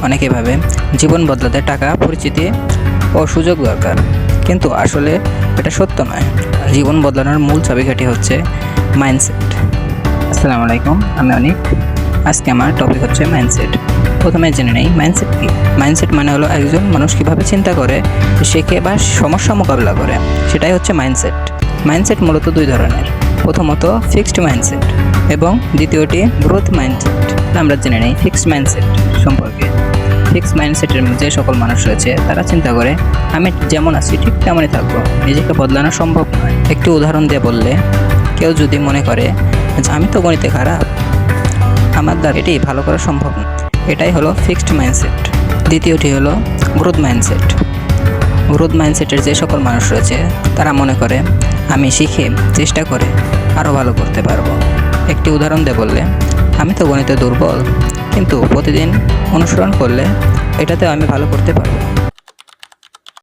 অনেকে ভাবে জীবন বদলাতে টাকা, পরিচিতি ও সুযোগ দরকার, কিন্তু আসলে এটা সত্য নয়। জীবন বদলানোর মূল চাবিকাঠি হচ্ছে মাইন্ডসেট। আসসালামু আলাইকুম, আমি অনিক। আজকে আমার টপিক হচ্ছে মাইন্ডসেট। প্রথমে জেনে নেই মাইন্ডসেট কী। মাইন্ডসেট মানে হলো একজন মানুষ কীভাবে চিন্তা করে, শেখে বা সমস্যা মোকাবিলা করে, সেটাই হচ্ছে মাইন্ডসেট। মাইন্ডসেট মূলত দুই ধরনের। প্রথমত ফিক্সড মাইন্ডসেট এবং দ্বিতীয়টি গ্রোথ মাইন্ডসেট। আমরা জেনে নেই ফিক্সড মাইন্ডসেট সম্পর্কে। ফিক্সড মাইন্ডসেটের যে সকল মানুষ রয়েছে তারা চিন্তা করে, আমি যেমন আছি ঠিক তেমনই থাকবো, নিজেকে বদলানো সম্ভব নয়। একটু উদাহরণ দিয়ে বললে, কেউ যদি মনে করে যে আমি তো গণিতে খারাপ, আমার দ্বারা এটি ভালো করা সম্ভব না, এটাই হলো ফিক্সড মাইন্ডসেট। দ্বিতীয়টি হলো গ্রোথ মাইন্ডসেট। গ্রোথ মাইন্ডসেটের যে সকল মানুষ রয়েছে তারা মনে করে, আমি শিখে চেষ্টা করে আরও ভালো করতে পারবো। একটি উদাহরণ দিয়ে বললে, আমি তো গণিতে দুর্বল, কিন্তু প্রতিদিন অনুসরণ করলে এটাতেও আমি ভালো করতে পারবো।